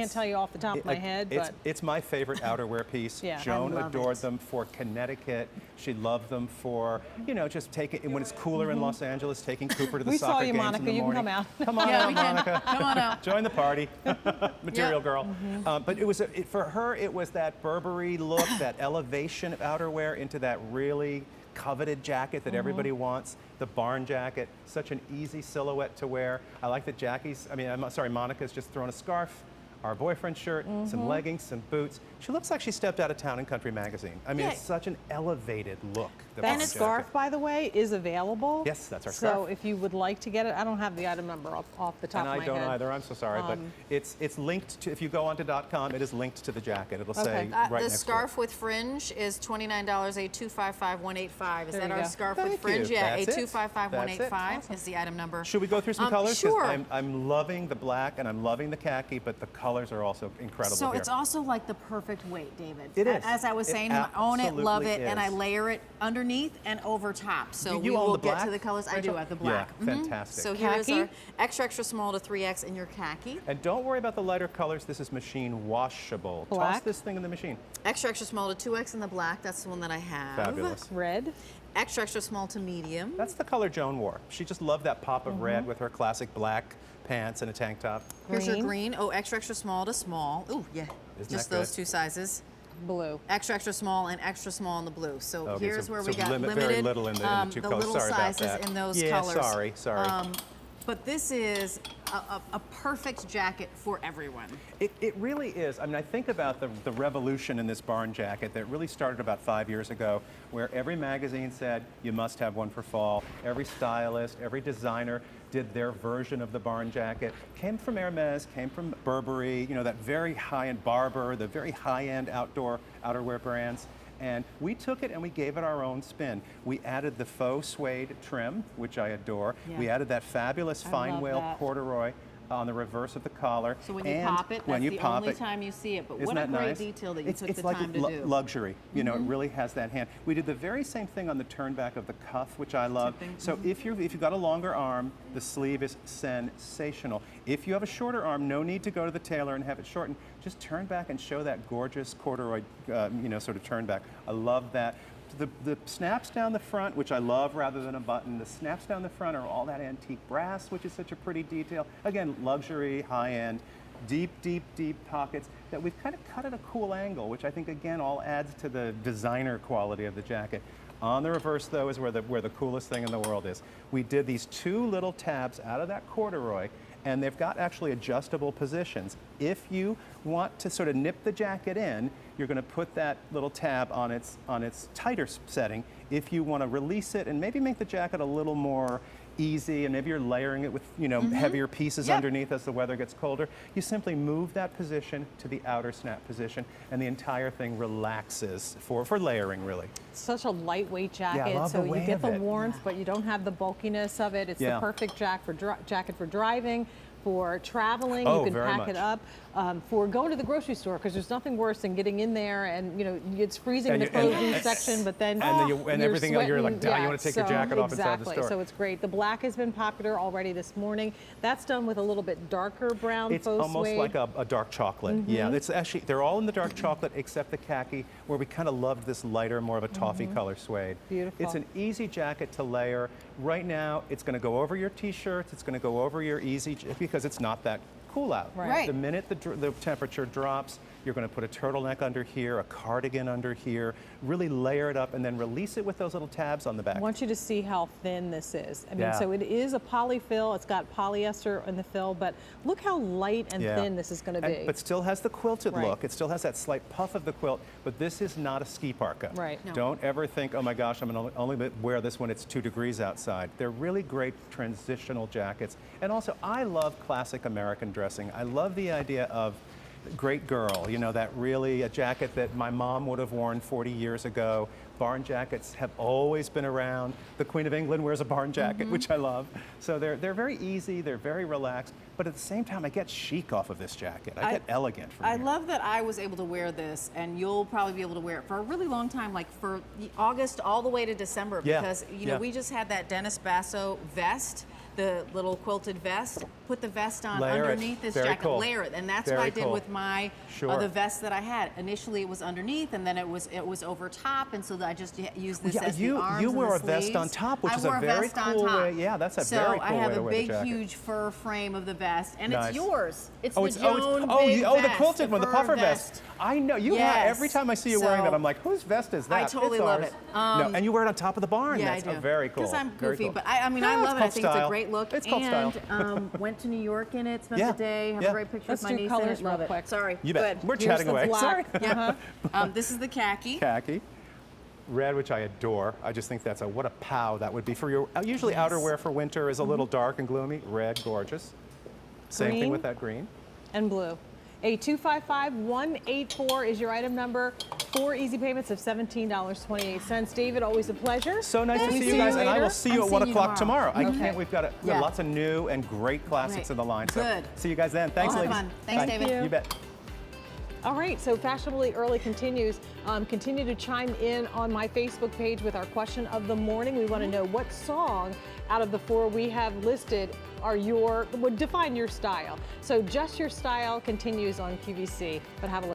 can't tell you off the top of my head, but it's my favorite outerwear piece. Yeah, Joan adored them for Connecticut. She loved them for, you know, just taking, when it's cooler in Los Angeles, taking Cooper to the soccer games Monica. in the You morning. can come out. Come on out, Monica. Come on out. Join the party. Material girl. But it was, for her, it was that Burberry look, that elevation of outerwear into that really coveted jacket that everybody wants, the barn jacket, such an easy silhouette to wear. I like that Monica's just thrown a scarf, our boyfriend's shirt, some leggings, some boots. She looks like she stepped out of Town and Country magazine. I mean, it's such an elevated look. That scarf, by the way, is available. Yes, that's our scarf. So if you would like to get it, I don't have the item number off the top of my head. And I don't either, I'm so sorry, but it's linked to, if you go onto .com, it is linked to the jacket. It'll say right next to it. The scarf with fringe is $29, A255185. Is that our scarf with Thank fringe? you. Yeah, That's it. A255185 is the item number. Should we go through some colors? Sure. I'm loving the black and I'm loving the khaki, but the colors are also incredible So here. it's also like the perfect weight, David. It is. As I was saying, I own it, love it, and I layer it underneath and over top. So we will get to the colors. I do have the black. Yeah, fantastic. So here's our extra small to 3X in your khaki. And don't worry about the lighter colors. This is machine washable. Black. Toss this thing in the machine. Extra small to 2X in the black. That's the one that I have. Fabulous. Red. Extra small to medium. That's the color Joan wore. She just loved that pop of red with her classic black pants and a tank top. Here's your green. Oh, extra small to small. Ooh, yeah. Isn't just that those good? two sizes. Blue. Extra small and extra small in the blue. So Okay, here's so- where so we got limited. very little in the two colors. little Sorry about sizes that. in those Yeah, colors. sorry. But this is a perfect jacket for everyone. It really is. I mean, I think about the revolution in this barn jacket that really started about 5 years ago, where every magazine said you must have one for fall. Every stylist, every designer did their version of the barn jacket. Came from Hermes, came from Burberry, you know, that very high-end Barber, the very high-end outerwear brands. And we took it and we gave it our own spin. We added the faux suede trim, which I adore. Yeah. We added that fabulous fine love wheel that. corduroy on the reverse of the collar. So when you And pop it, when that's you the pop only it, time you see it. But isn't what a that great nice? detail that you took the like time to do. luxury. You know, it really has that hand. We did the very same thing on the turnback of the cuff, which I love. So if you've got a longer arm, the sleeve is sensational. If you have a shorter arm, no need to go to the tailor and have it shortened. Just turn back and show that gorgeous corduroy, you know, sort of turn back. I love that. The snaps down the front, which I love rather than a button, the snaps down the front are all that antique brass, which is such a pretty detail. Again, luxury, high-end, deep pockets that we've kind of cut at a cool angle, which I think, again, all adds to the designer quality of the jacket. On the reverse, though, is where the coolest thing in the world is. We did these two little tabs out of that corduroy, and they've got actually adjustable positions. If you want to sort of nip the jacket in, you're going to put that little tab on its tighter setting. If you want to release it and maybe make the jacket a little more easy, and maybe you're layering it with, you know, heavier pieces underneath as the weather gets colder, you simply move that position to the outer snap position, and the entire thing relaxes for layering, really. Such a lightweight jacket, I love so the you weight get of the it. warmth, but you don't have the bulkiness of it. It's the perfect jacket for driving, for traveling. You can pack it up, for going to the grocery store, because there's nothing worse than getting in there and, you know, it's freezing in the produce section, but then and everything else, you're like dying. You want to take your jacket off inside the store. So it's great. The black has been popular already this morning. That's done with a little bit darker brown It's faux almost suede. like a dark chocolate. Yeah, it's actually, they're all in the dark chocolate except the khaki, where we kind of loved this lighter, more of a toffee color suede. Beautiful. It's an easy jacket to layer. Right now, it's going to go over your t-shirts, it's going to go over your easy, because it's not that cool out. Right. The minute the temperature drops, you're going to put a turtleneck under here, a cardigan under here, really layer it up, and then release it with those little tabs on the back. I want you to see how thin this is. I mean, so it is a polyfill. It's got polyester in the fill, but look how light and thin this is going to be. But still has the quilted look. It still has that slight puff of the quilt, but this is not a ski parka. Right. No. Don't ever think, oh my gosh, I'm going to only wear this when it's 2 degrees outside. They're really great transitional jackets. And also, I love classic American dressing. I love the idea of great girl, you know, that really a jacket that my mom would have worn 40 years ago. Barn jackets have always been around. The Queen of England wears a barn jacket, which I love. So they're very easy, they're very relaxed, but at the same time, I get chic off of this jacket. I get elegant from I here. love that I was able to wear this, and you'll probably be able to wear it for a really long time, like for August all the way to December, because you know we just had that Dennis Basso vest, the little quilted vest. put the vest on Layer underneath this Very jacket, cool. layer it, and that's Very what I did cool. with my the vest that I had. Initially, it was underneath, and then it was over top, and so I just used this as the arms you and wore the a vest sleeves. on top, which I is a wore very vest on cool top. way. Yeah, that's a so very cool I have way to a wear the big, jacket. huge fur frame of the vest, and Nice. it's yours. It's Oh, the Joan big the vest, quilted one, the fur puffer vest. I know. You have, every time I see you wearing that, I'm like, whose vest is that? I totally It's love ours. it. No, and you wear it on top of the barn. Yeah, That's I do. Very cool. Because I'm Very goofy, cool. but I mean, Yeah, I love it. I called think it's a style. great look. It's called and style. Went to New York in it, spent Yeah, the day, have yeah. a great picture Let's with my do niece colors in it. Love real it. quick. Sorry. You bet. Good. We're Here's chatting the away. black. Sorry. Yeah. This is the khaki. Khaki. Red, which I adore. I just think that's what a pow that would be for your, usually outerwear for winter is a little dark and gloomy. Red, gorgeous. Same thing Green. with that green. And blue. A 255-184 is your item number. 4 easy payments of $17.28. David, always a pleasure. So nice to Thank see you guys, and I will later. see you I'm at 1 seeing you o'clock tomorrow. I Okay. can't. We've got lots of new and great classics in the line. So Good. see you guys then. Thanks, Have ladies. fun. Thanks, Bye. David. You bet. All right, so Fashionably Early continues. Continue to chime in on my Facebook page with our question of the morning. We want to know what song out of the 4 we have listed would define your style. So Just Your Style continues on QVC, but have a look.